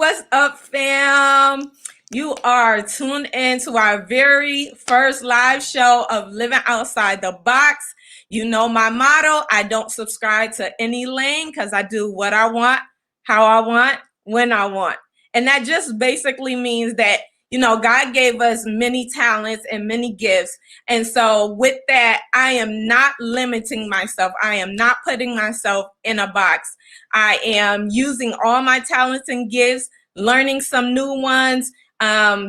what's up, fam? You are tuned in to our very first live show of Living Outside the Box. You know my motto, I don't subscribe to any lane because I do what I want, how I want, when I want. And that just basically means that, God gave us many talents and many gifts. And so with that, I am not limiting myself. I am not putting myself in a box. I am using all my talents and gifts, learning some new ones,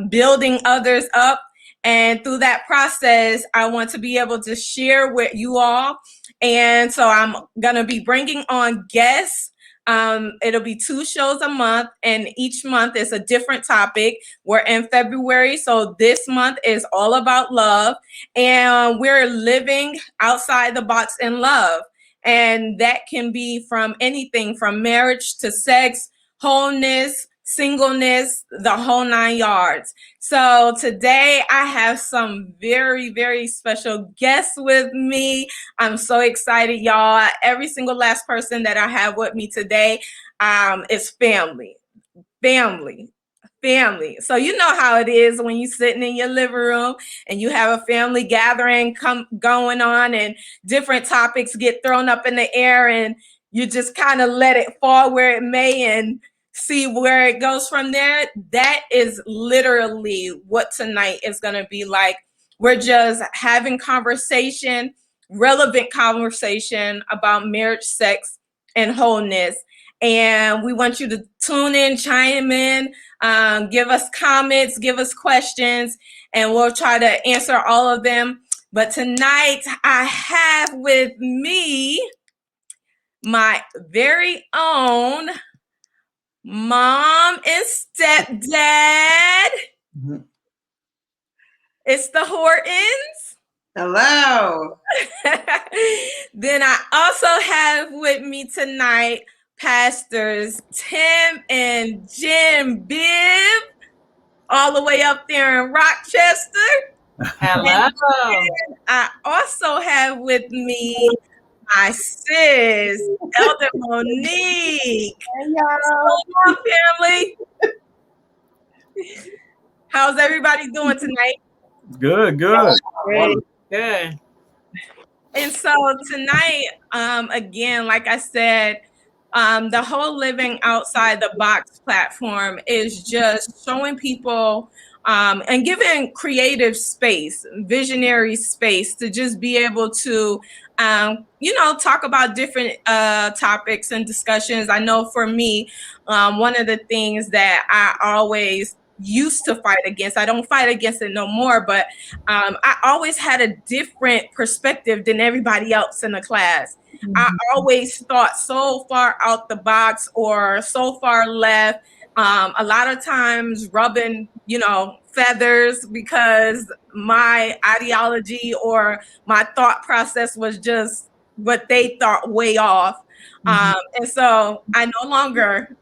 building others up. And through that process, I want to be able to share with you all. And so I'm going to be bringing on guests. It'll be 2 shows a month, and each month is a different topic. We're in February, so this month is all about love, and we're living outside the box in love. And that can be from anything from marriage to sex, wholeness, singleness, the whole 9 yards. So today I have some very, very special guests with me. I'm so excited, y'all. Every single last person that I have with me today is family. So you know how it is when you're sitting in your living room and you have a family gathering going on and different topics get thrown up in the air and you just kind of let it fall where it may and see where it goes from there. That is literally what tonight is going to be like. We're just having relevant conversation about marriage, sex, and wholeness. And we want you to tune in, chime in, give us comments, give us questions, and we'll try to answer all of them. But tonight I have with me my very own mom and stepdad. Mm-hmm. It's the Hortons. Hello. Then I also have with me tonight Pastors Tim and Jenn Bibb, all the way up there in Rochester. Hello. And I also have with me my sis, Elder Monique. Hey, y'all. What's family? How's everybody doing tonight? Good. Good. And so tonight, again, like I said, the whole Living Outside the Box platform is just showing people and giving creative space, visionary space to just be able to, talk about different topics and discussions. I know for me, one of the things that I always used to fight against, I don't fight against it no more, but I always had a different perspective than everybody else in the class. Mm-hmm. I always thought so far out the box or so far left, a lot of times rubbing, feathers because my ideology or my thought process was just what they thought way off. Mm-hmm. And so I no longer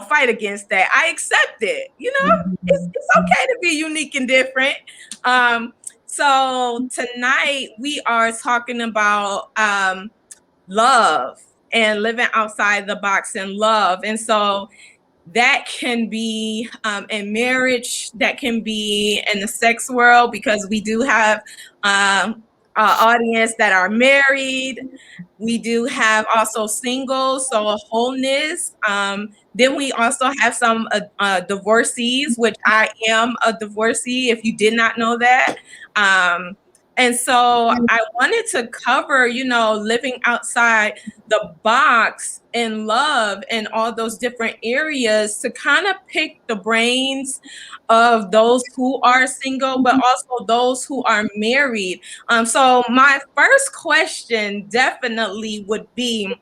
fight against that. I accept it. It's okay to be unique and different. So tonight we are talking about love and living outside the box in love. And so that can be in marriage, that can be in the sex world, because we do have an audience that are married. We do have also singles, so wholeness. Then we also have some divorcees, which I am a divorcee, if you did not know that. And so I wanted to cover, living outside the box in love and all those different areas to kind of pick the brains of those who are single, but also those who are married. So my first question definitely would be,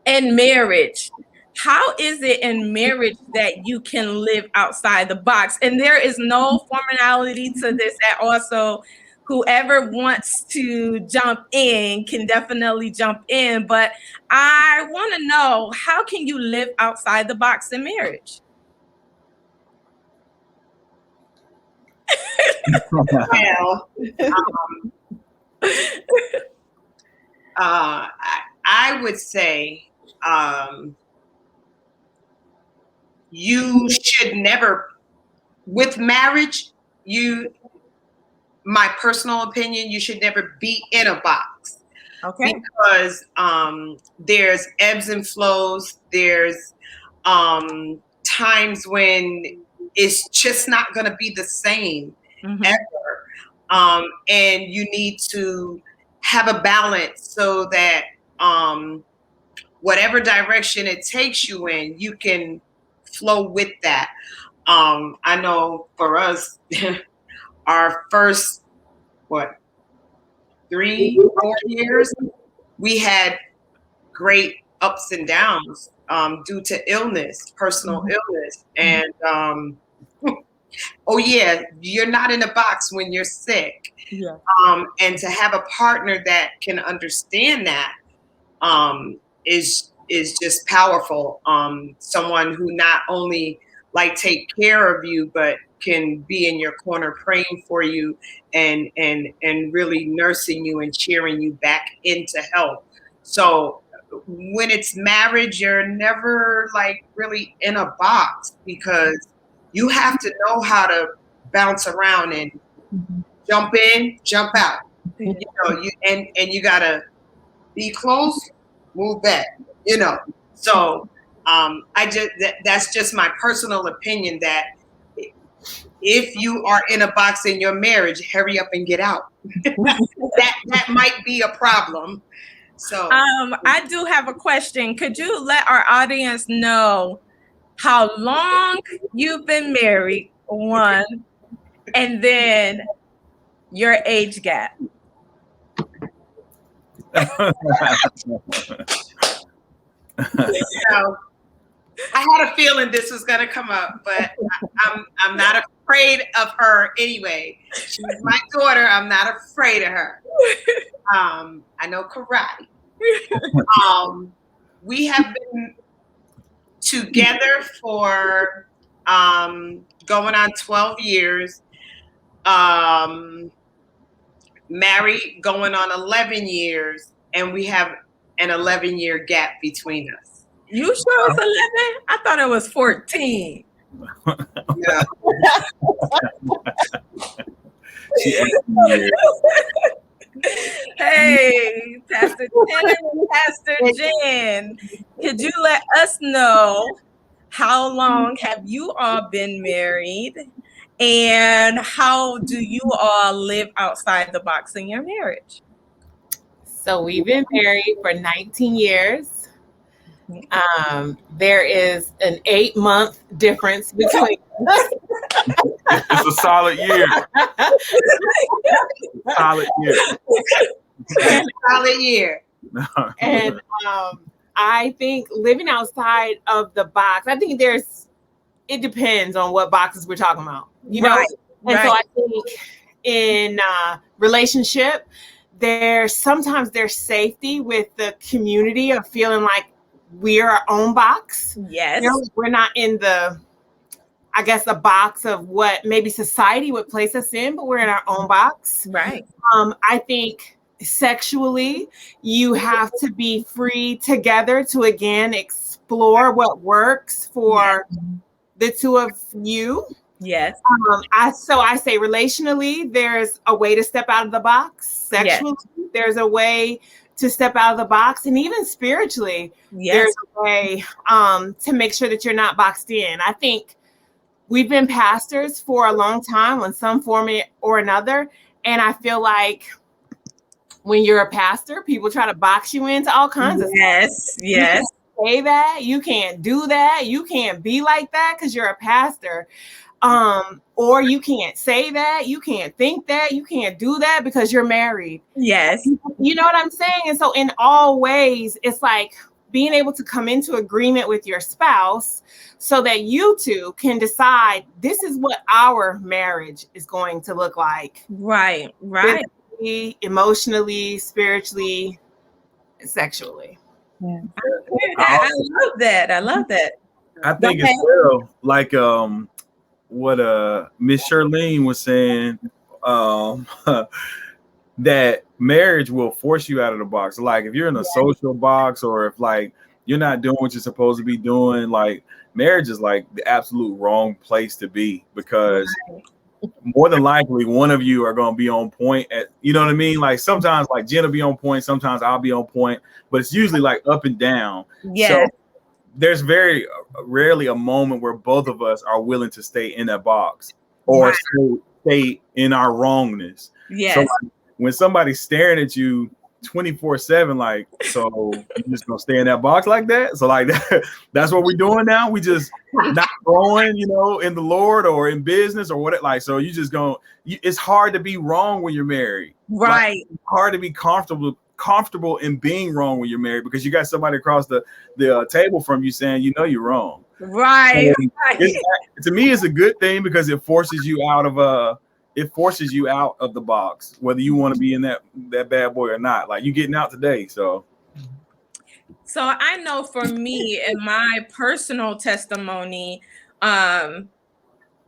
in marriage, how is it in marriage that you can live outside the box? And there is no formality to this at all. So whoever wants to jump in can definitely jump in. But I want to know, how can you live outside the box in marriage? Well, I would say you should never, with marriage, my personal opinion, you should never be in a box. Okay. Because there's ebbs and flows. There's times when it's just not going to be the same ever. And you need to have a balance so that whatever direction it takes you in, you can flow with that. I know for us, our first, 3-4 years, we had great ups and downs due to illness, personal illness. And oh yeah, you're not in a box when you're sick. Yeah. And to have a partner that can understand that is just powerful. Someone who not only like take care of you, but can be in your corner praying for you and really nursing you and cheering you back into health. So when it's marriage, you're never like really in a box, because you have to know how to bounce around and jump in, jump out. You know, you gotta be close, move back. You know, so that's just my personal opinion, that if you are in a box in your marriage, hurry up and get out. that might be a problem. So I do have a question. Could you let our audience know how long you've been married, one, and then your age gap? So, I had a feeling this was going to come up, but I'm not afraid of her anyway. She's my daughter. I'm not afraid of her. I know karate. We have been together for going on 12 years. Married going on 11 years, and we have an 11-year gap between us. You sure it's 11? I thought it was 14. Yeah. Hey, Pastor Jenn and Pastor Jenn, could you let us know how long have you all been married, and how do you all live outside the box in your marriage? So we've been married for 19 years. There is an 8-month difference between us. It's a solid year. Solid year. Solid year. And I think living outside of the box, I think it depends on what boxes we're talking about, you know? And so I think in relationship, sometimes there's safety with the community of feeling like we're our own box. Yes. You know, we're not in the box of what maybe society would place us in, but we're in our own box. Right. I think sexually, you have to be free together to again explore what works for the two of you. Yes. I say relationally, there's a way to step out of the box. Sexually, there's a way to step out of the box, and even spiritually, there's a way to make sure that you're not boxed in. I think we've been pastors for a long time in some form or another, and I feel like when you're a pastor, people try to box you into all kinds of stuff. Yes. You can't say that, you can't do that, you can't be like that because you're a pastor. Or you can't say that, you can't think that, you can't do that because you're married. Yes. You know what I'm saying? And so in all ways, it's like being able to come into agreement with your spouse so that you two can decide this is what our marriage is going to look like. Right. Physically, emotionally, spiritually, sexually. Yeah. I love that. I think as well, like what Miss Shirlean was saying, that marriage will force you out of the box. Like if you're in a social box, or if like you're not doing what you're supposed to be doing, like marriage is like the absolute wrong place to be, because more than likely one of you are going to be on point at, you know what I mean? Like sometimes like Jen will be on point, sometimes I'll be on point, but it's usually like up and down. Yes. So there's very rarely a moment where both of us are willing to stay in that box or stay in our wrongness. Yes. So like, when somebody's staring at you 24/7, like, so you just gonna stay in that box like that? So like that's what we're doing now. We just not growing, you know, in the Lord or in business or what, like, so you just gonna, it's hard to be wrong when you're married. Right. Like, it's hard to be comfortable in being wrong when you're married, because you got somebody across the table from you saying, you know, you're wrong. Right. To me, it's a good thing, because it forces you out of the box, whether you want to be in that bad boy or not. Like, you getting out today. So I know for me, in my personal testimony,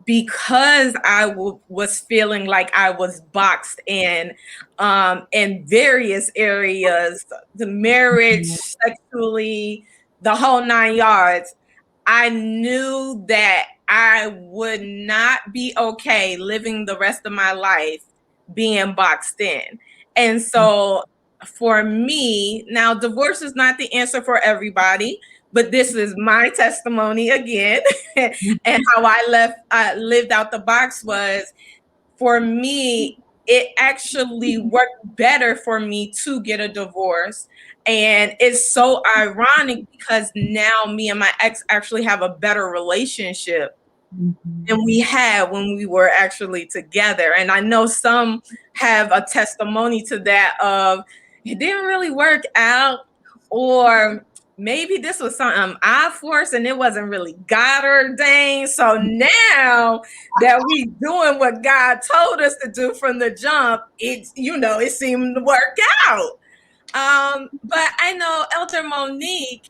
because I was feeling like I was boxed in various areas, the marriage, sexually, the whole 9 yards, I knew that I would not be okay living the rest of my life being boxed in. And so for me, now divorce is not the answer for everybody, but this is my testimony again. And how I lived out the box was, for me, it actually worked better for me to get a divorce. And it's so ironic, because now me and my ex actually have a better relationship than we had when we were actually together. And I know some have a testimony to that of, it didn't really work out, or maybe this was something I forced and it wasn't really God ordained. So now that we doing what God told us to do from the jump, it's, you know, it seemed to work out. But I know, Elder Monique,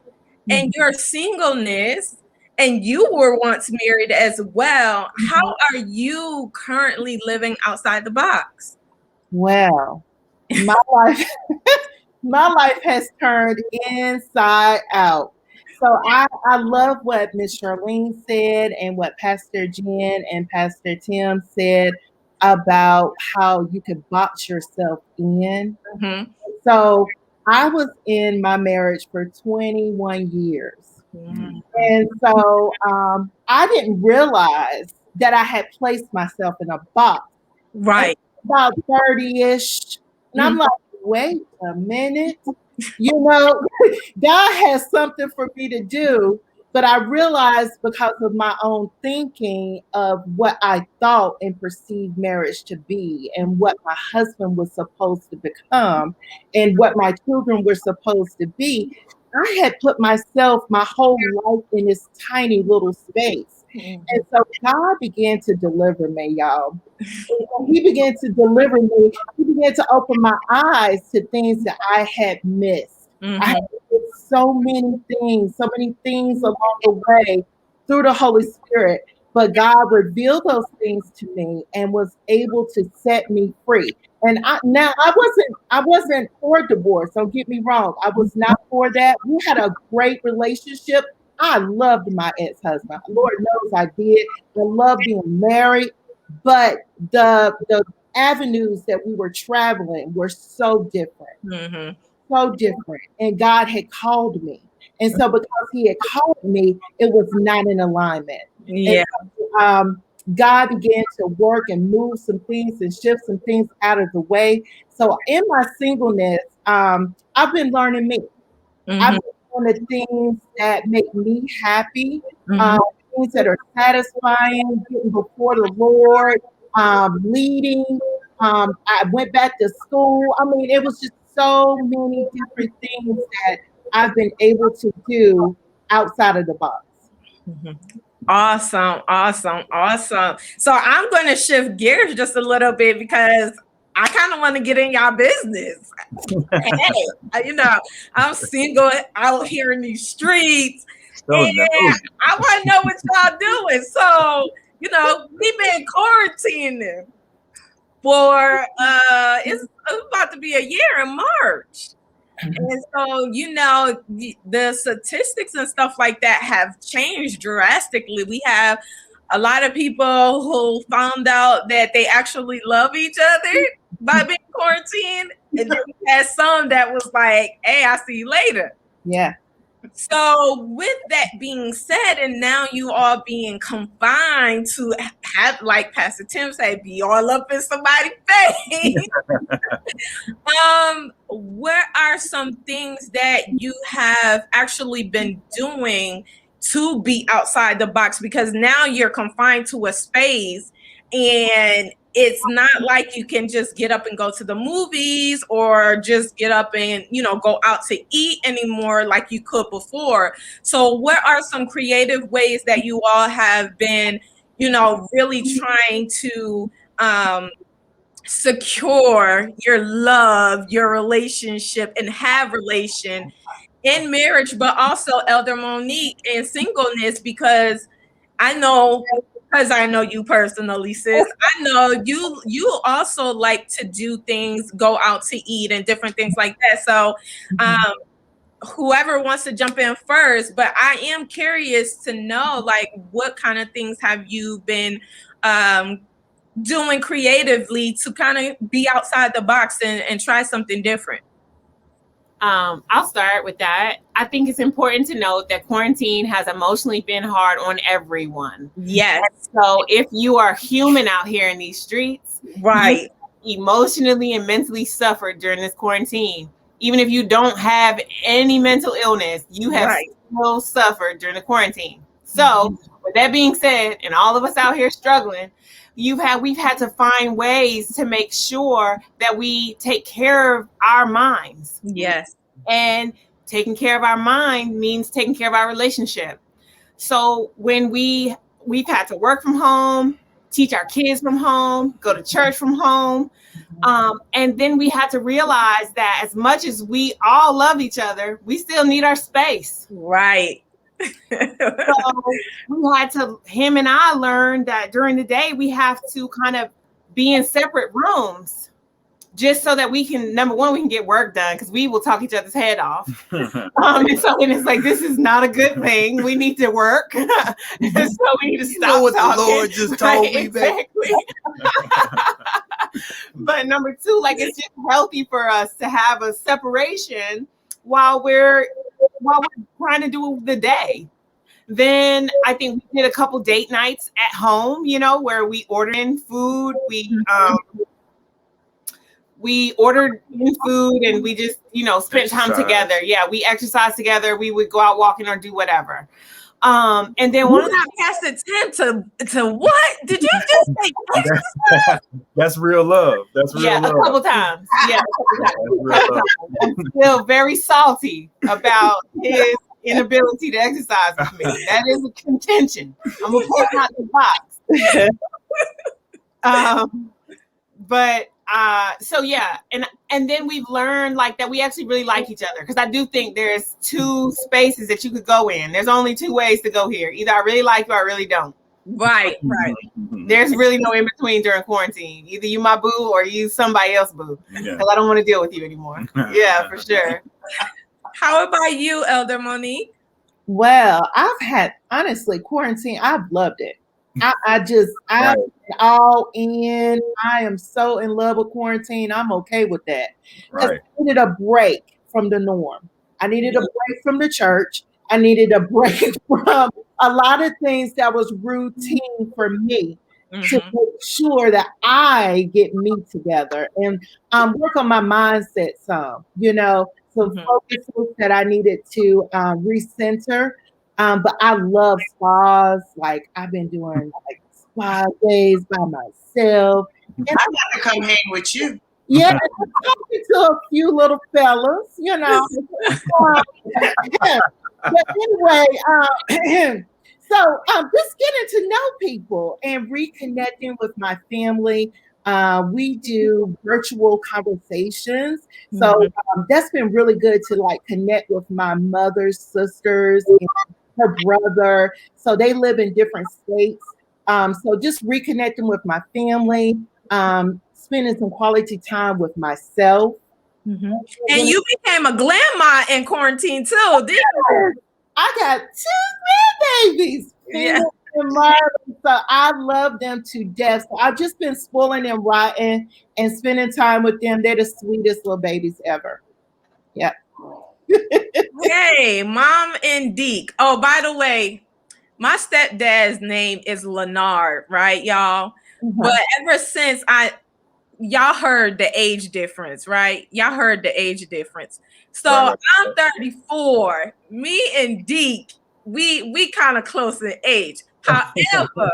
and your singleness, and you were once married as well. How are you currently living outside the box? Well, my life has turned inside out. So I love what Miss Shirlean said, and what Pastor Jen and Pastor Tim said about how you could box yourself in. Mm-hmm. So I was in my marriage for 21 years. Mm-hmm. And so I didn't realize that I had placed myself in a box. Right. About 30-ish. And I'm like, wait a minute. You know, God has something for me to do. But I realized, because of my own thinking of what I thought and perceived marriage to be, and what my husband was supposed to become, and what my children were supposed to be, I had put myself, my whole life, in this tiny little space. And so God began to deliver me, y'all. And he began to deliver me. He began to open my eyes to things that I had missed. I had missed so many things along the way through the Holy Spirit. But God revealed those things to me and was able to set me free. And I wasn't for divorce. Don't get me wrong. I was not for that. We had a great relationship. I loved my ex-husband. Lord knows I did. I loved being married. But the avenues that we were traveling were so different. So different. And God had called me. And so because he had called me, it was not in alignment. Yeah. And, God began to work and move some things and shift some things out of the way. So in my singleness, I've been learning me. I've been doing the things that make me happy, things that are satisfying, getting before the Lord, leading. I went back to school. I mean, it was just so many different things that I've been able to do outside of the box. Awesome. So I'm going to shift gears just a little bit, because I kind of want to get in y'all business. Hey, you know, I'm single out here in these streets, and I want to know what y'all doing. So, you know, we've been quarantining for it's about to be a year in March. And so, the statistics and stuff like that have changed drastically. We have a lot of people who found out that they actually love each other by being quarantined. And then we had some that was like, hey, I'll see you later. Yeah. So with that being said, and now you all being confined to have, like Pastor Tim said, be all up in somebody's face. What are some things that you have actually been doing to be outside the box? Because now you're confined to a space, and it's not like you can just get up and go to the movies or just get up and, go out to eat anymore like you could before. So what are some creative ways that you all have been, really trying to secure your love, your relationship, and have relation in marriage, but also Elder Monique in singleness? Because I know you personally, sis. I know you also like to do things, go out to eat and different things like that. So whoever wants to jump in first, but I am curious to know, like, what kind of things have you been doing creatively to kind of be outside the box and try something different? I'll start with that. I think it's important to note that quarantine has emotionally been hard on everyone. Yes. And so if you are human out here in these streets, right, you emotionally and mentally suffered during this quarantine. Even if you don't have any mental illness, you have still suffered during the quarantine. So with that being said, and all of us out here struggling, we've had to find ways to make sure that we take care of our minds. Yes. And taking care of our mind means taking care of our relationship. So when we've had to work from home, teach our kids from home, go to church from home. And then we had to realize that as much as we all love each other, we still need our space. Right. So we had to, him and I learned that during the day, we have to kind of be in separate rooms just so that we can, number one, we can get work done, because we will talk each other's head off. And it's like, this is not a good thing. We need to work. And so we need to stop what talking. The Lord just told me, exactly. But number two, like, it's just healthy for us to have a separation while we're trying to do the day. Then I think we did a couple date nights at home, where we ordered in food. We ordered in food and we just, spent time together. Yeah, we exercised together. We would go out walking or do whatever. And then one of the Pastor Tim to what? Did you just say exercise? That's real love. That's real love. A couple times. Yeah, I'm still very salty about his inability to exercise with me. That is a contention. I'm gonna pull out the box. But so yeah, and then we've learned like that we actually really like each other, because I do think there's two spaces that you could go in. There's only two ways to go here. Either I really like you or I really don't. Right. There's really no in between during quarantine. Either you my boo or you somebody else boo, because I don't want to deal with you anymore. Yeah, for sure. How about you, Elder Monique? Well, honestly, quarantine, I've loved it. I'm all in. I am so in love with quarantine. I'm okay with that. I needed a break from the norm. I needed a break from the church. I needed a break from a lot of things that was routine for me, to make sure that I get me together and work on my mindset some, some focuses that I needed to recenter. But I love spas. Like, I've been doing like spa days by myself. And I got to come hang with you. Yeah, I'm talking to a few little fellas, But anyway, so just getting to know people and reconnecting with my family. We do virtual conversations. So that's been really good to like connect with my mother's sisters and her brother. So they live in different states. So just reconnecting with my family, spending some quality time with myself. Mm-hmm. And you became a grandma in quarantine too, didn't you? I got 2 grandbabies. Yeah. And Marlon, so I love them to death. So I've just been spoiling them rotten and spending time with them. They're the sweetest little babies ever. Yeah. Hey, Mom and Deke. Oh, by the way, my stepdad's name is Linard, right, y'all? Mm-hmm. But ever since y'all heard the age difference, right? Y'all heard the age difference. So Right. I'm 34. Me and Deke, we kind of close in age. However,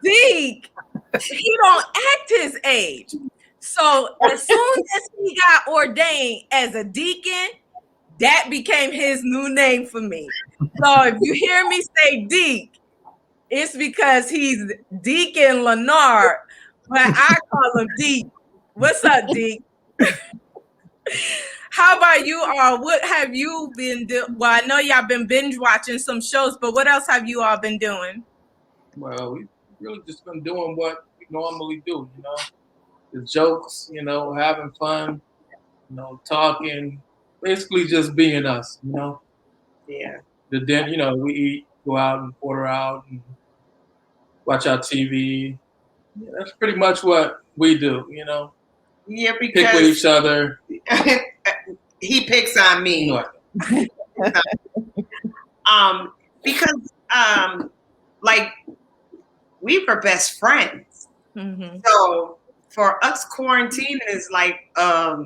Deke, he don't act his age. So as soon as he got ordained as a deacon, that became his new name for me. So if you hear me say Deke, it's because he's Deacon Linard, but I call him Deke. What's up, Deke? How about you all? What have you been doing? Well, I know y'all been binge watching some shows, but what else have you all been doing? Well, we really just been doing what we normally do, you know, the jokes, you know, having fun, you know, talking, basically just being us, you know. Yeah. Then, you know, we eat, go out and order out and watch our TV. Yeah, that's pretty much what we do, you know. Yeah, Pick with each other. He picks on me. Because like we were best friends. Mm-hmm. So for us, quarantine is like a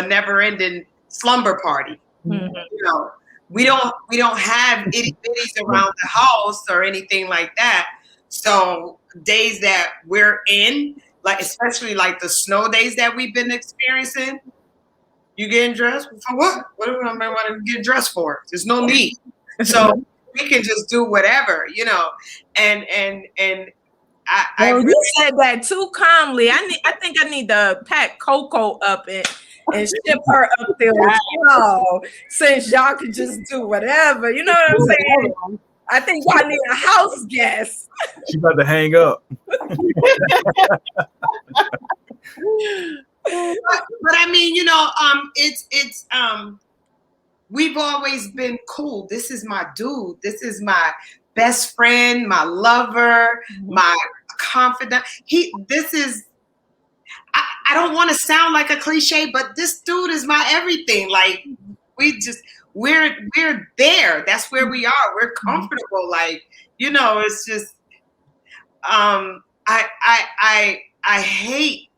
never-ending slumber party. Mm-hmm. You know, we don't have itty bitties around the house or anything like that. So days that we're in, like especially like the snow days that we've been experiencing, you getting dressed for what? What do I want to get dressed for? There's no need. So we can just do whatever, you know. And I you really said that too calmly. I think I need to pack Coco up and ship her up there with y'all, since y'all could just do whatever. You know what I'm saying? I think y'all need a house guest. She's about to hang up. but I mean, you know, it's we've always been cool. This is my dude. This is my best friend, my lover, my confidant. I don't want to sound like a cliche, but this dude is my everything. Like we're there. That's where we are. We're comfortable. Like, you know, it's just I hate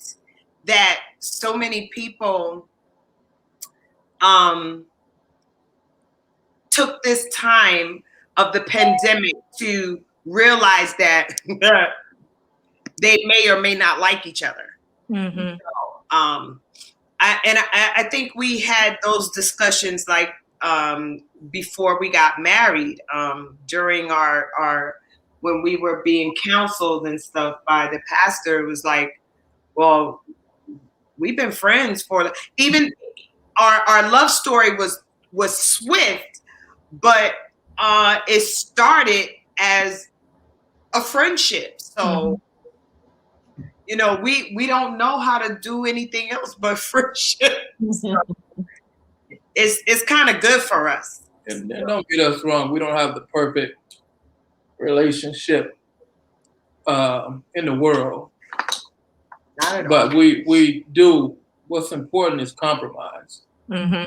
that so many people took this time of the pandemic to realize that they may or may not like each other. Mm-hmm. So, I think we had those discussions like before we got married, during our when we were being counseled and stuff by the pastor. It was like, well, we've been friends for even our love story was swift, but it started as a friendship. So you know, we don't know how to do anything else but friendship. So it's kind of good for us. And don't get us wrong, we don't have the perfect relationship in the world. Not at all. But we do, what's important is compromise. Mm-hmm.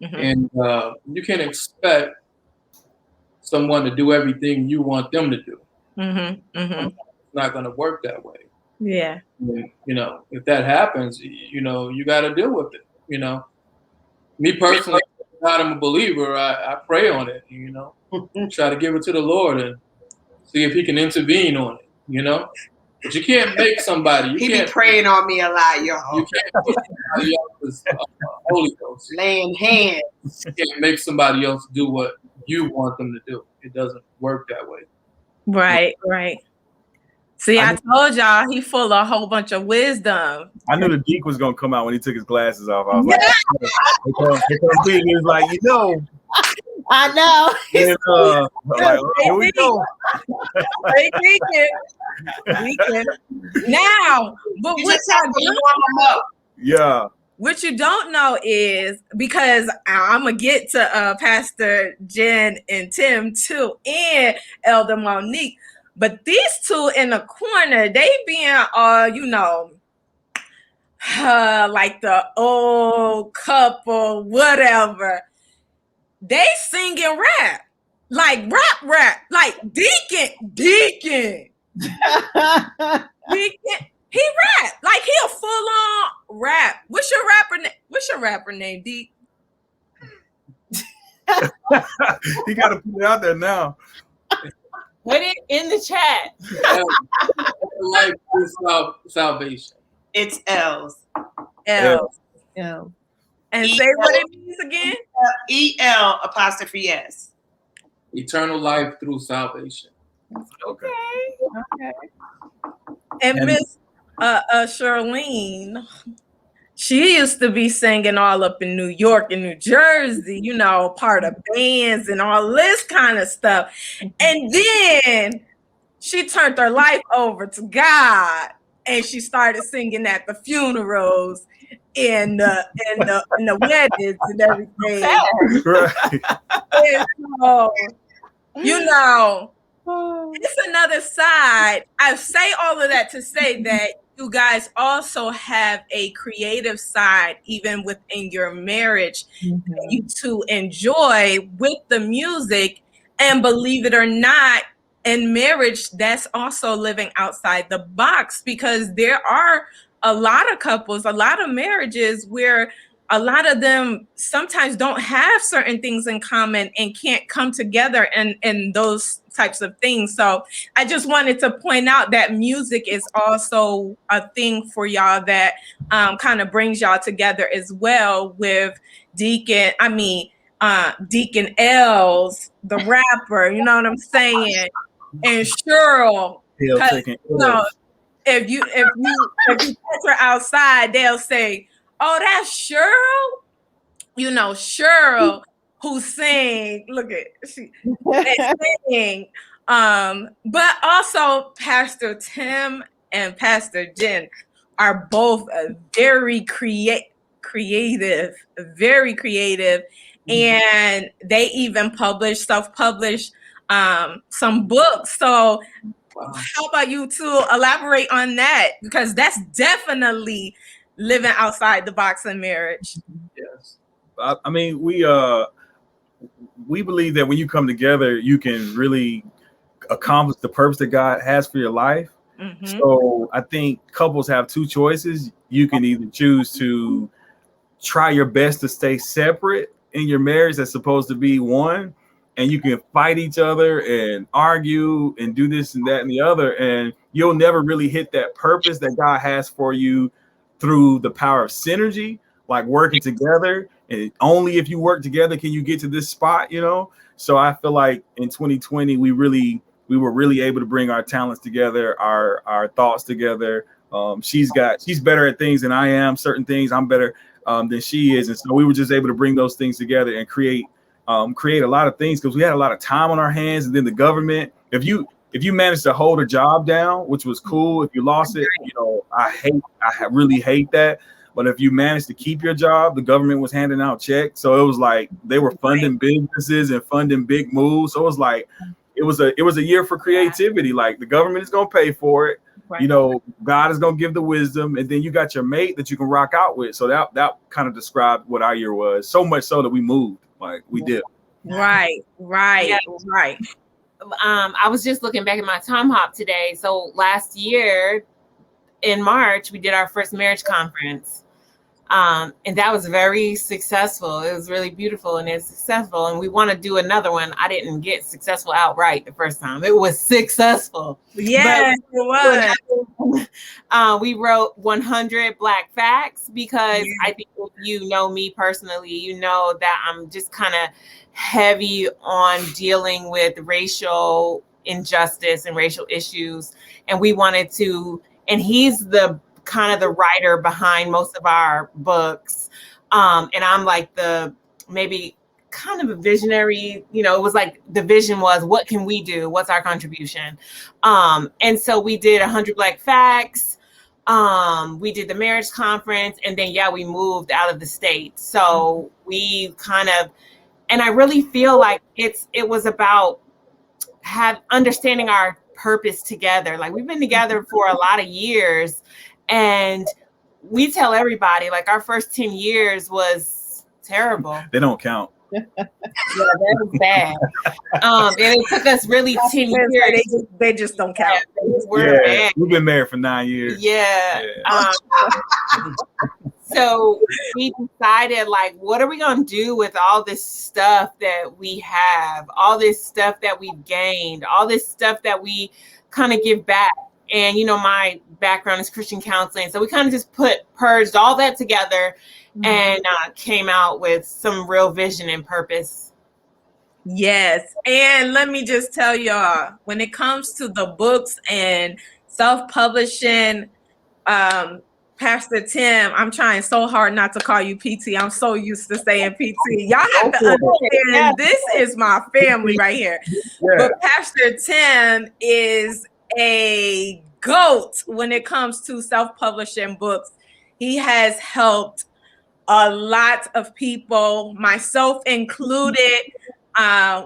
Mm-hmm. And you can't expect someone to do everything you want them to do. Mm-hmm. Mm-hmm. It's not going to work that way. Yeah. And, you know, if that happens, you know, you got to deal with it. You know, me personally, I'm a believer. I pray on it. You know, try to give it to the Lord and see if He can intervene on it. You know, but you can't make somebody. He be praying on me a lot, y'all. You can't put somebody else's Holy Ghost. Laying hands. You can't make somebody else do what you want them to do. It doesn't work that way. Right. Right. See, I told y'all he full of a whole bunch of wisdom. I knew the Deke was gonna come out when he took his glasses off. I was like, here comes Deke. He was like, you know. I know. And, like, here we go. Now, but what y'all doing? Yeah. what you don't know is, because I'm going to get to Pastor Jenn and Tim too, and Elder Monique, but these two in the corner, they being, like the old couple, whatever. They singing rap, like rap, like Deacon. He rap like he a full on rap. What's your rapper name, Deke? He got to put it out there now. Put it in the chat. Life through salvation. It's L's. L's. L. And say what it means again. EL''S. Eternal life through salvation. Okay. And Miss Shirlean, she used to be singing all up in New York and New Jersey, part of bands and all this kind of stuff. And then she turned her life over to God, and she started singing at the funerals and the weddings and everything. Right. And so, it's another side. I say all of that to say that you guys also have a creative side, even within your marriage, that you two enjoy with the music. And believe it or not, in marriage, that's also living outside the box, because there are a lot of couples, a lot of marriages where a lot of them sometimes don't have certain things in common and can't come together and those types of things. So I just wanted to point out that music is also a thing for y'all that kind of brings y'all together as well, with Deacon L's, the rapper, you know what I'm saying? And Cheryl, if you catch her outside, they'll say, "Oh, that's Cheryl." Cheryl who sing. Look at she sing. But also Pastor Tim and Pastor Jenn are both very creative, very creative, and they even self-publish some books. So how about you two elaborate on that? Because that's definitely living outside the box in marriage. Yes. I mean, we believe that when you come together, you can really accomplish the purpose that God has for your life. Mm-hmm. So I think couples have two choices. You can either choose to try your best to stay separate in your marriage that's supposed to be one, and you can fight each other and argue and do this and that and the other, and you'll never really hit that purpose that God has for you through the power of synergy, like working together. And only if you work together can you get to this spot, So I feel like in 2020, we were really able to bring our talents together, our thoughts together. She's better at things than I am. Certain things I'm better than she is. And so we were just able to bring those things together and create a lot of things, because we had a lot of time on our hands. And then the government, if you managed to hold a job down, which was cool, if you lost it, I really hate that. But if you managed to keep your job, the government was handing out checks. So it was like they were funding businesses and funding big moves. So it was like it was a year for creativity. Like the government is going to pay for it. Right. God is going to give the wisdom, and then you got your mate that you can rock out with. So that kind of described what our year was. So much so that we moved, like we did. Right. Yeah. Right. I was just looking back at my time hop today. So last year in March, we did our first marriage conference. And that was very successful. It was really beautiful and it's successful. And we want to do another one. I didn't get successful outright the first time. It was successful. Yes, it was. We wrote 100 Black Facts because I think if you know me personally, you know that I'm just kind of heavy on dealing with racial injustice and racial issues. And we wanted to, and he's the kind of the writer behind most of our books. And I'm like maybe kind of a visionary, it was like the vision was, what can we do? What's our contribution? And so we did 100 Black Facts. We did the marriage conference, and then we moved out of the state. So we kind of, and I really feel like it was about understanding our purpose together. Like, we've been together for a lot of years, and we tell everybody, like, our first 10 years was terrible. They don't count. Yeah, that was bad. And it took us really 10 years. They just don't count. We've been married for 9 years. So we decided, like, what are we going to do with all this stuff that we have, all this stuff that we've gained, all this stuff that we kind of give back. And, my background is Christian counseling. So we kind of just purged all that together and came out with some real vision and purpose. Yes. And let me just tell y'all, when it comes to the books and self-publishing, Pastor Tim, I'm trying so hard not to call you PT. I'm so used to saying PT. Y'all have to understand, this is my family right here. But Pastor Tim is a GOAT when it comes to self-publishing books. He has helped a lot of people, myself included,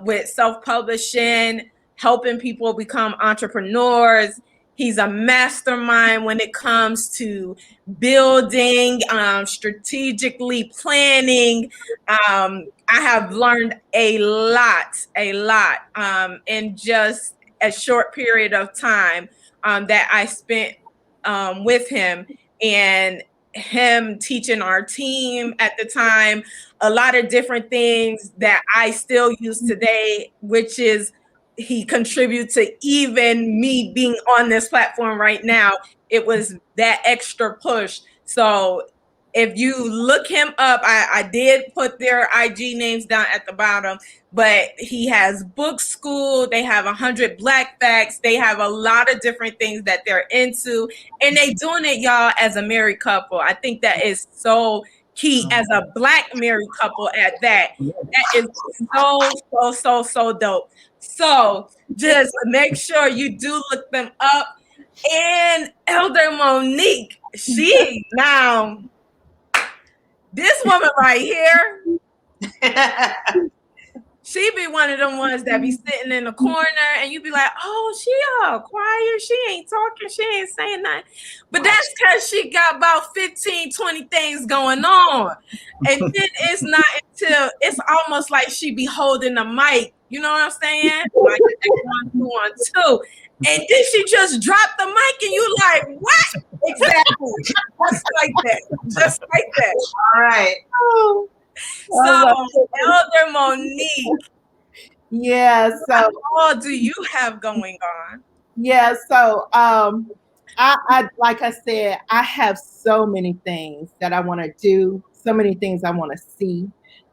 with self-publishing, helping people become entrepreneurs. He's a mastermind when it comes to building, strategically planning. I have learned a lot in just a short period of time that I spent with him, and him teaching our team at the time a lot of different things that I still use today, which is he contributed to even me being on this platform right now. It was that extra push. So if you look him up, I did put their IG names down at the bottom, but he has book school. They have 100 Black Facts. They have a lot of different things that they're into, and they doing it, y'all, as a married couple. I think that is so key, as a Black married couple at that. That is so dope. So just make sure you do look them up. And Elder Monique, now, this woman right here, she be one of them ones that be sitting in the corner and you be like, oh, she all quiet. She ain't talking. She ain't saying nothing. But that's because she got about 15, 20 things going on. And then it's not until it's almost like she be holding the mic. You know what I'm saying? Like 1, 2. And then she just dropped the mic and you like, what? Exactly. Just like that. All right. So, Elder Monique. Yeah. So, what all do you have going on? Yeah. So, I like I said, I have so many things that I want to do, so many things I want to see.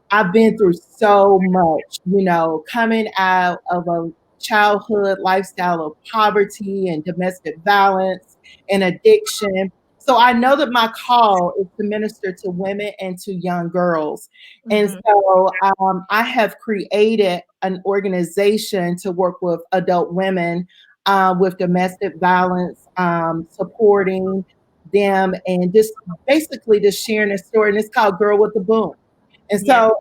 I've been through so much, coming out of a childhood lifestyle of poverty and domestic violence and addiction. So I know that my call is to minister to women and to young girls. And so I have created an organization to work with adult women with domestic violence, supporting them, and just basically just sharing a story. And it's called Girl with the Boom. And so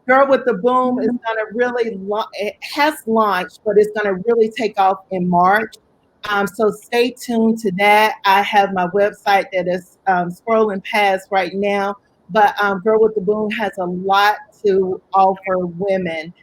Girl with the Boom is going to really, it has launched, but it's going to really take off in March. So stay tuned to that. I have my website that is scrolling past right now, but Girl with the Boom has a lot to offer women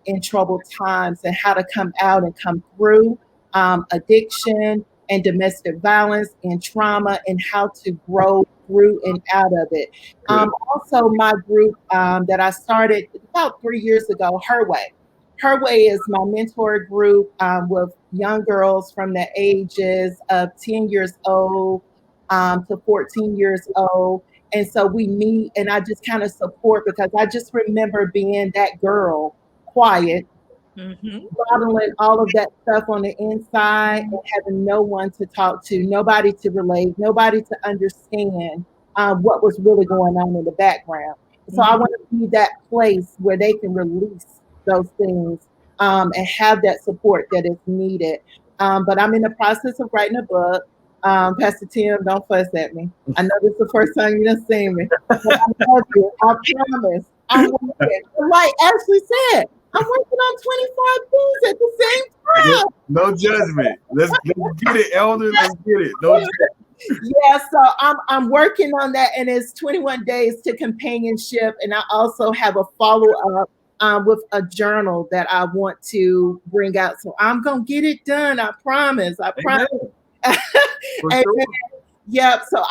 in troubled times and how to come out and come through addiction and domestic violence and trauma and how to grow through and out of it. Also, my group that I started about 3 years ago, Her Way. Her Way is my mentor group with young girls from the ages of 10 years old to 14 years old. And so we meet and I just kind of support, because I just remember being that girl, quiet, bottling all of that stuff on the inside and having no one to talk to, nobody to relate, nobody to understand what was really going on in the background. So I want to be that place where they can release those things and have that support that is needed. But I'm in the process of writing a book. Pastor Tim, don't fuss at me. I know this is the first time you done seen me. But I love you. I promise. I'm working. Like Ashley said, I'm working on 25 things at the same time. No judgment. Let's get it, elder. Let's get it. No judgment. Yeah, so I'm working on that, and it's 21 days to companionship, and I also have a follow-up with a journal that I want to bring out. So I'm gonna get it done. I promise. I promise. And, Sure. yeah, so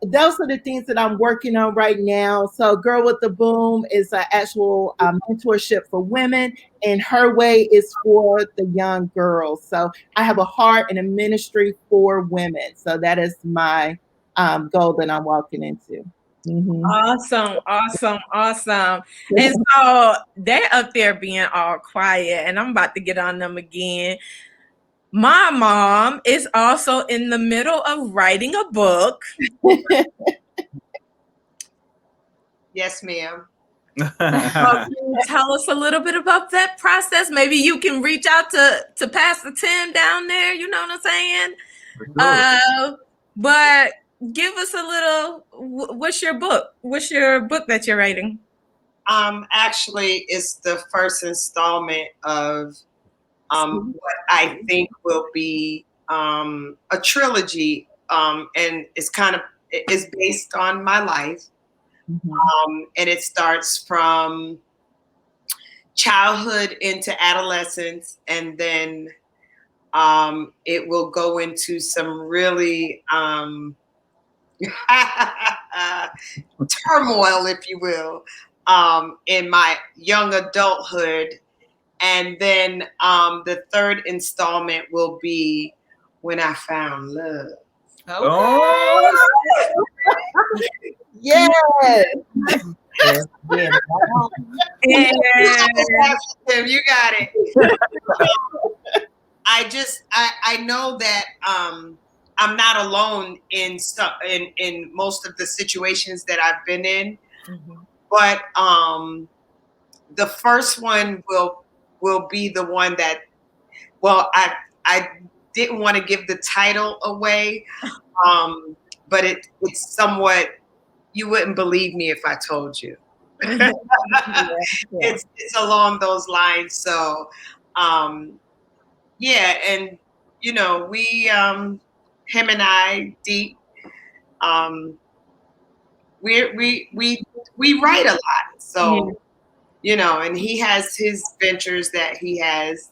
those are the things that I'm working on right now. So Girl with the Boom is an actual mentorship for women, and Her Way is for the young girls. So I have a heart and a ministry for women. So that is my goal that I'm walking into. Mm-hmm. Awesome. And so they're up there being all quiet, and I'm about to get on them again. My mom is also in the middle of writing a book. Yes, ma'am. Can you tell us a little bit about that process? Maybe you can reach out to Pastor Tim down there. You know what I'm saying? Sure. But give us a little. What's your book? What's your book that you're writing? Actually, it's the first installment of what I think will be a trilogy, and it's based on my life. Mm-hmm. And it starts from childhood into adolescence, and then it will go into some really turmoil, if you will, in my young adulthood. And then the third installment will be When I Found Love. Oh, yes. Tim, you got it. I know that I'm not alone in most of the situations that I've been in, mm-hmm. But the first one will be the one that, well, I didn't want to give the title away, but it's somewhat, you wouldn't believe me if I told you. Yeah. It's along those lines. So, yeah, and you know, we, him and I, Deep, we write a lot. So, you know, and he has his ventures that he has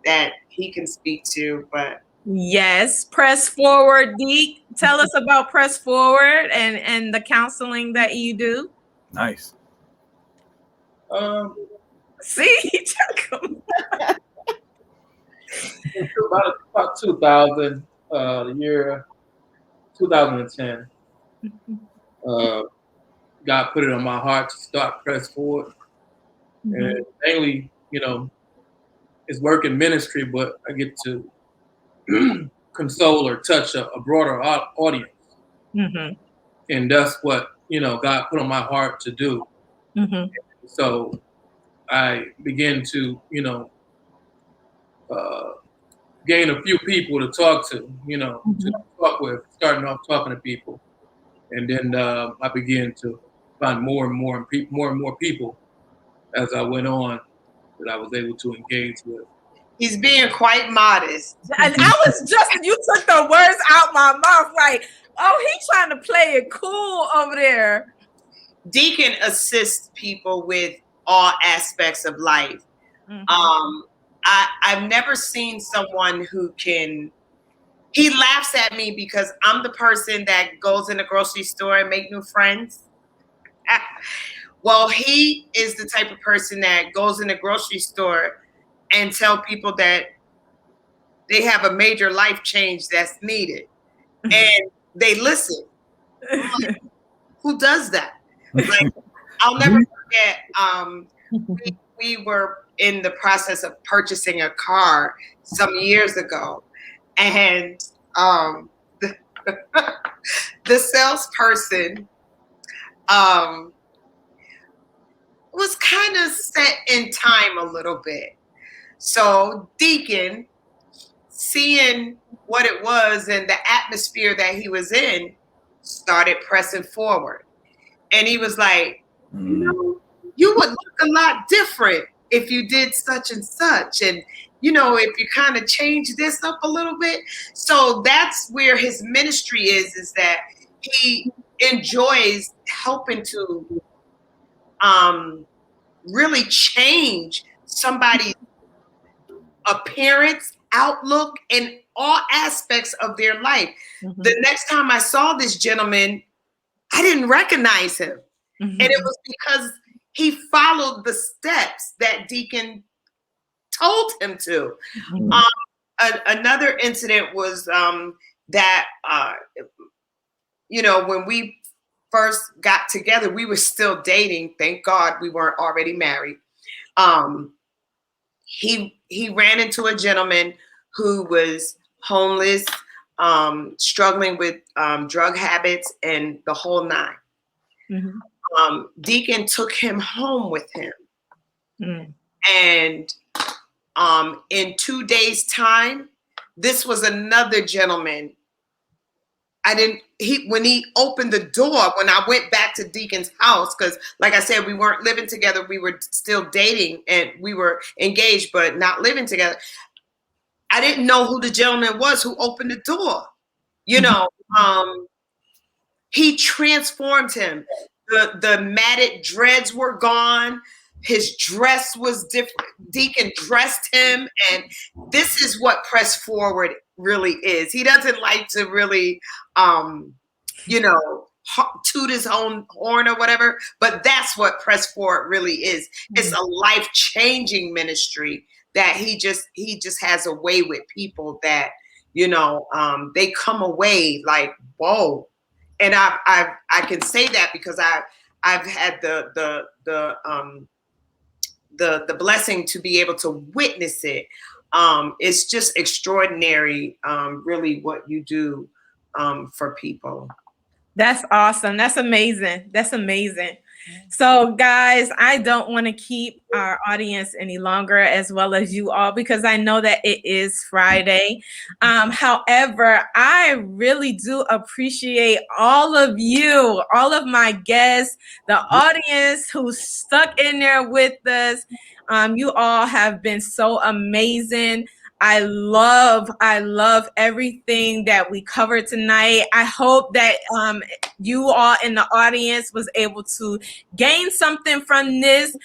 that he can speak to, but. Yes, Press Forward, Deke. Tell us about Press Forward and the counseling that you do. Nice. See, about 2000, the year 2010. God put it on my heart to start Press Forward, mm-hmm. And mainly, you know, it's work in ministry, but I get to console or touch a broader audience, mm-hmm. And that's what, you know, God put on my heart to do. Mm-hmm. So I began to, you know, gain a few people to talk to, you know, mm-hmm. to talk with, starting off talking to people, and then I began to find more and more people as I went on that I was able to engage with. He's being quite modest. And you took the words out my mouth, like, oh, he's trying to play it cool over there. Deacon assists people with all aspects of life. Mm-hmm. I've never seen someone who he laughs at me because I'm the person that goes in the grocery store and make new friends. Well, he is the type of person that goes in the grocery store and tell people that they have a major life change that's needed. And they listen. Like, who does that? Like, I'll never forget, we were in the process of purchasing a car some years ago. And the salesperson was kind of set in time a little bit. So Deacon, seeing what it was, and the atmosphere that he was in started pressing forward. And he was like, you know, you would look a lot different if you did such and such. And, you know, if you kind of change this up a little bit. So that's where his ministry is that he enjoys helping to really change somebody's appearance, outlook, and all aspects of their life. The next time I saw this gentleman, I didn't recognize him. And it was because he followed the steps that Deacon told him to. Another incident was that, you know, when we first got together, we were still dating. Thank God we weren't already married. He ran into a gentleman who was homeless, struggling with drug habits and the whole nine. Deacon took him home with him. And in 2 days' time, this was another gentleman. When he opened the door, when I went back to Deacon's house, because like I said, we weren't living together, we were still dating and we were engaged, but not living together. I didn't know who the gentleman was who opened the door. You know, he transformed him. The matted dreads were gone. His dress was different. Deacon dressed him. And this is what press forward really is. He doesn't like to really, you know, toot his own horn or whatever, but that's what press forward really is. It's a life-changing ministry that he just has a way with people that, you know, they come away like, whoa. And I can say that because I've had the blessing to be able to witness it. It's just extraordinary, really, what you do for people. That's awesome. That's amazing. That's amazing. So guys, I don't want to keep our audience any longer, as well as you all, because I know that it is Friday. However, I really do appreciate all of you, all of my guests, the audience who's stuck in there with us. You all have been so amazing. I love everything that we covered tonight. I hope that you all in the audience was able to gain something from this.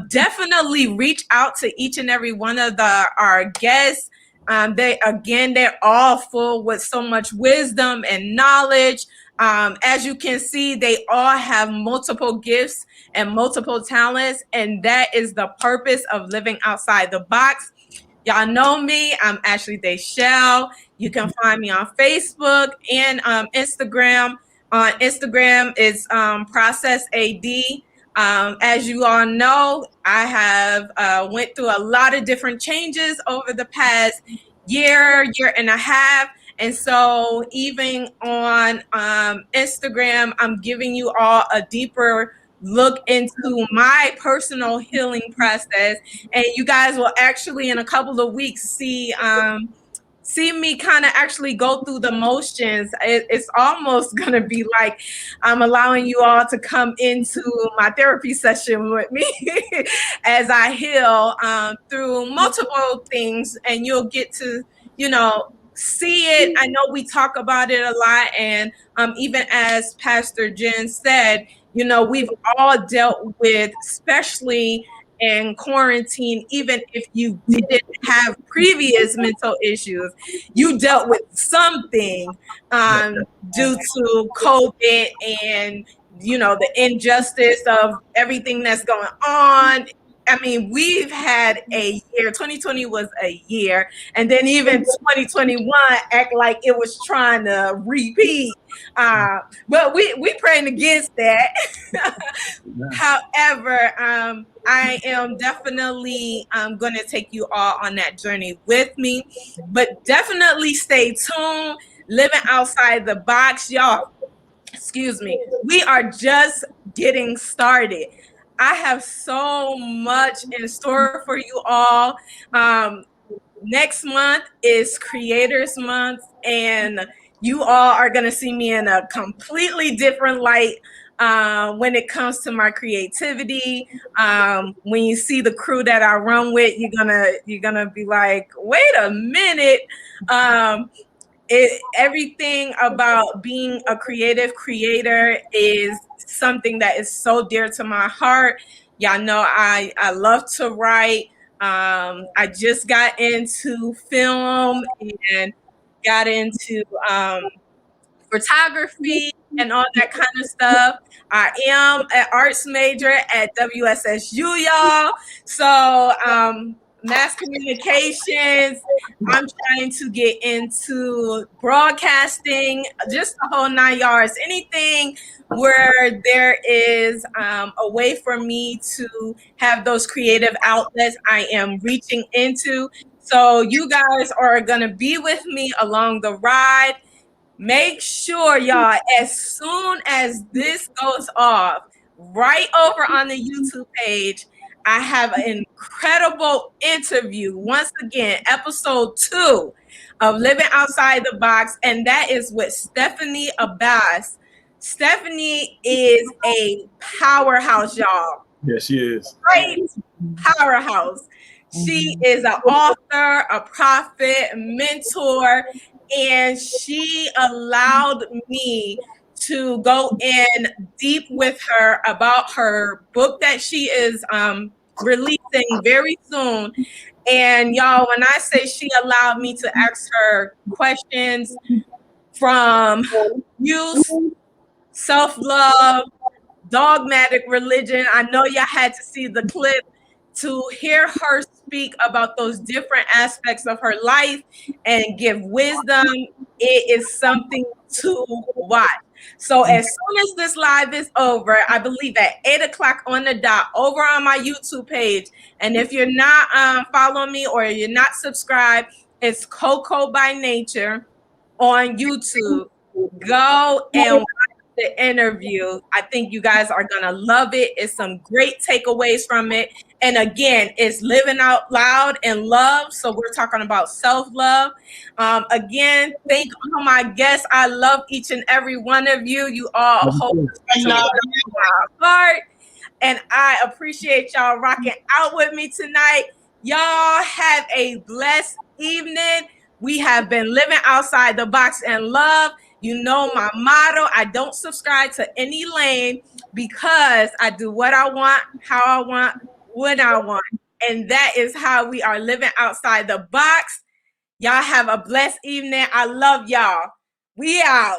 Definitely reach out to each and every one of our guests. They're all full with so much wisdom and knowledge. As you can see, they all have multiple gifts and multiple talents, and that is the purpose of living outside the box. Y'all know me. I'm Ashley Daishell. You can find me on Facebook and Instagram. On Instagram, it's Process AD. As you all know, I have went through a lot of different changes over the past year and a half. And so even on Instagram, I'm giving you all a deeper look into my personal healing process, and you guys will actually in a couple of weeks see me kind of actually go through the motions. It's almost gonna be like I'm allowing you all to come into my therapy session with me as I heal through multiple things, and you'll get to, you know, see it. I know we talk about it a lot, and even as Pastor Jenn said, you know, we've all dealt with, especially in quarantine, even if you didn't have previous mental issues, you dealt with something due to COVID and, you know, the injustice of everything that's going on. I mean, we've had a year, 2020 was a year, and then even 2021 act like it was trying to repeat. But we praying against that. However, I am definitely going to take you all on that journey with me, but definitely stay tuned. Living outside the box, y'all. Excuse me. We are just getting started. I have so much in store for you all. Next month is Creators Month, and you all are going to see me in a completely different light when it comes to my creativity. When you see the crew that I run with, you're gonna be like, wait a minute. Everything about being a creative creator is something that is so dear to my heart. Y'all know I love to write. I just got into film and got into photography and all that kind of stuff. I am an arts major at WSSU, y'all. So mass communications. I'm trying to get into broadcasting, just the whole 9 yards. Anything where there is a way for me to have those creative outlets, I am reaching into. So you guys are going to be with me along the ride. Make sure, y'all, as soon as this goes off, right over on the YouTube page, I have an incredible interview. Once again, episode 2 of Living Outside the Box, and that is with Stephanie Abbas. Stephanie is a powerhouse, y'all. Yeah, she is. Great powerhouse. She is an author, a prophet, mentor, and she allowed me to go in deep with her about her book that she is releasing very soon. And y'all, when I say she allowed me to ask her questions from youth, self-love, dogmatic religion, I know y'all had to see the clip to hear her speak about those different aspects of her life and give wisdom. It is something to watch. So as soon as this live is over, I believe at 8:00 on the dot over on my YouTube page. And if you're not following me or you're not subscribed, it's Coco by Nature on YouTube. Go and the interview. I think you guys are gonna love it. It's some great takeaways from it. And again, it's living out loud and love. So we're talking about self-love. Again, thank all my guests. I love each and every one of you. You all hold my heart. And I appreciate y'all rocking out with me tonight. Y'all have a blessed evening. We have been living outside the box in love. You know my motto, I don't subscribe to any lane because I do what I want, how I want, when I want. And that is how we are living outside the box. Y'all have a blessed evening. I love y'all. We out.